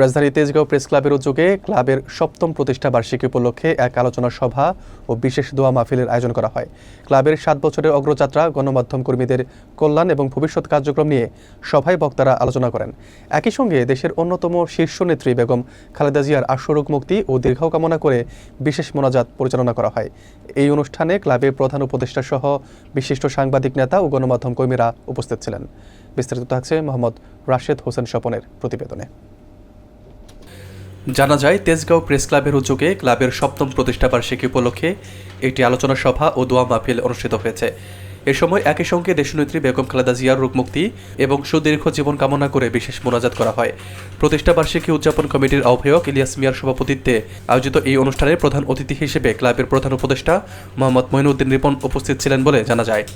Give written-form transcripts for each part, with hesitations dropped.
রাজধানী তেজগাঁও প্রেস ক্লাবের উদ্যোগে ক্লাবের ৭ম প্রতিষ্ঠা বার্ষিকী উপলক্ষে এক আলোচনা সভা ও বিশেষ দোয়া মাহফিলের আয়োজন করা হয়। ক্লাবের ৭ বছরের অগ্রযাত্রা, গণমাধ্যম কর্মীদের কল্যাণ এবং ভবিষ্যৎ কার্যক্রম নিয়ে সভায় বক্তারা আলোচনা করেন। একই সঙ্গে দেশের অন্যতম শীর্ষ নেত্রী বেগম খালেদা জিয়ার আশুরোগ মুক্তি ও দীর্ঘায়ু কামনা করে বিশেষ মোনাজাত পরিচালনা করা হয়। এই অনুষ্ঠানে ক্লাবের প্রধান উপদেষ্টা সহ বিশিষ্ট সাংবাদিক নেতা ও গণমাধ্যম কর্মীরা উপস্থিত ছিলেন। বিস্তারিত থাকছে মোহাম্মদ রাশেদ হোসেন স্বপনের প্রতিবেদনে। জানা যায়, তেজগাঁও প্রেস ক্লাবের উদ্যোগে ক্লাবের ৭ম প্রতিষ্ঠা বার্ষিকী উপলক্ষে একটি আলোচনা সভা ও দোয়া মাহফিল অনুষ্ঠিত হয়েছে। এ সময় একই সঙ্গে দেশনেত্রী বেগম খালেদা জিয়ার রোগমুক্তি এবং সুদীর্ঘ জীবন কামনা করে বিশেষ মোনাজাত করা হয়। প্রতিষ্ঠা বার্ষিকী উদযাপন কমিটির আহ্বায়ক ইলিয়াস মিয়ার সভাপতিত্বে আয়োজিত এই অনুষ্ঠানে প্রধান অতিথি হিসেবে ক্লাবের প্রধান উপদেষ্টা মোহাম্মদ মঈনুদ্দিন রিপন উপস্থিত ছিলেন বলে জানা যায়।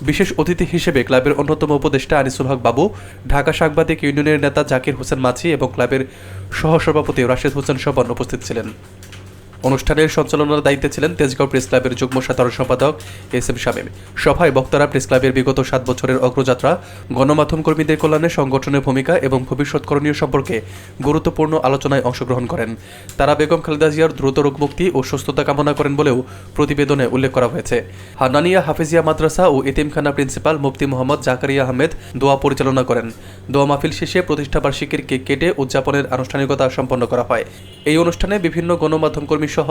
বিশেষ অতিথি হিসেবে ক্লাবের অন্যতম উপদেষ্টা আনিসুল হক বাবু, ঢাকা সাংবাদিক ইউনিয়নের নেতা জাকির হোসেন মাঝি এবং ক্লাবের সহসভাপতি রাশেদ হোসেন স্বপন উপস্থিত ছিলেন। অনুষ্ঠানের সঞ্চালনার দায়িত্বে ছিলেন তেজগাঁও প্রেস ক্লাবের যুগ্ম সাধারণ সম্পাদক এস.এম. শামীম। সভায় বক্তারা প্রেস ক্লাবের বিগত ৭ বছরের অগ্রযাত্রা, গণমাধ্যম কর্মীদের কল্যাণে সংগঠনের ভূমিকা এবং ভবিষ্যৎ করণীয় সম্পর্কে গুরুত্বপূর্ণ আলোচনায় অংশগ্রহণ করেন। তারা বেগম খালেদা জিয়ার দ্রুত রোগমুক্তি ও সুস্থতা কামনা করেন বলেও প্রতিবেদনে উল্লেখ করা হয়েছে। হান্নানিয়া হাফেজিয়া মাদ্রাসা ও এতিমখানা প্রিন্সিপাল মুফতি মোহাম্মদ জাকারিয়া আহমেদ দোয়া পরিচালনা করেন। দোয়া মাহফিল শেষে প্রতিষ্ঠা বার্ষিকীর কেক কেটে উদযাপনের আনুষ্ঠানিকতা সম্পন্ন করা হয়। এই অনুষ্ঠানে বিভিন্ন গণমাধ্যম কর্মী সহ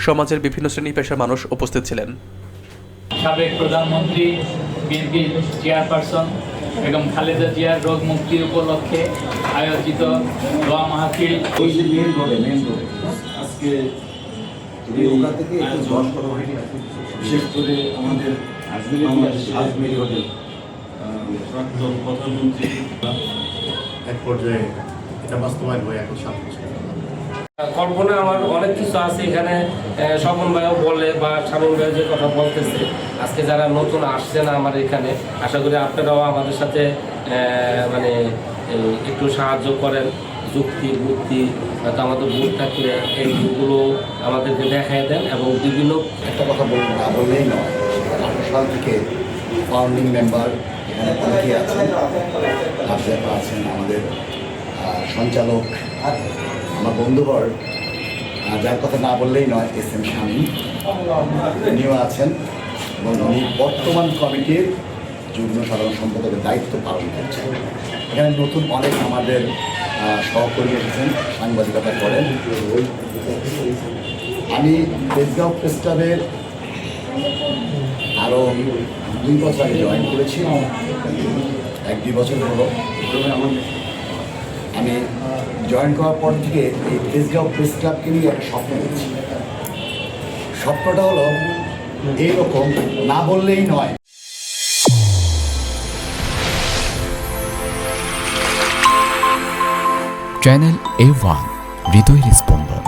সমাজের বিভিন্ন শ্রেণী পেশার মানুষ উপস্থিত ছিলেন। সাবেক প্রধানমন্ত্রী, বিএনপি চেয়ারপারসন বেগম খালেদা জিয়ার রোগ মুক্তি উপলক্ষে আয়োজিত দোয়া মাহফিল আজকে বিশেষ করে আমাদের আজমেরি হোটেল প্রাক্তন প্রধানমন্ত্রী এক পর্যায়ে এটা বাস্তবায়ন হয়ে এখন 7 বছর। কল্পনা আমার অনেক কিছু আছে এখানে, স্বপন ভাইও বলে বা শামীম ভাই যে কথা বলতেছে, আজকে যারা নতুন আসছে না আমার এখানে, আশা করি আপনারাও আমাদের সাথে মানে একটু সাহায্য করেন, যুক্তি বুদ্ধি হয়তো আমাদের বুথ থাকলে এইগুলো আমাদেরকে দেখাই দেন এবং বিভিন্ন একটা কথা বলবো না বললেই নয়, 18 সাল থেকে ফাউন্ডিং মেম্বার এখানে অনেকেই আছেন, আছেন আমাদের সঞ্চালক, আমার বন্ধুবর, যার কথা না বললেই নয়, এস.এম. শামীম, উনিও আছেন এবং উনি বর্তমান কমিটির যুগ্ম সাধারণ সম্পাদকের দায়িত্ব পালন করছেন। এখানে নতুন অনেক আমাদের সহকর্মী এসেছেন, সাংবাদিকতা করেন। আমি তেজগাঁও প্রেস ক্লাবের আরও 2 বছর আগে জয়েন করেছি, 1-2 বছর হলো। আমি জয়েন করার পর থেকে এই তেজগাঁও প্রেস ক্লাবকে নিয়ে একটা স্বপ্ন দেখছি। স্বপ্নটা হলো এইরকম, না বললেই নয়। চ্যানেল A1 হৃদয়ের স্পন্দন।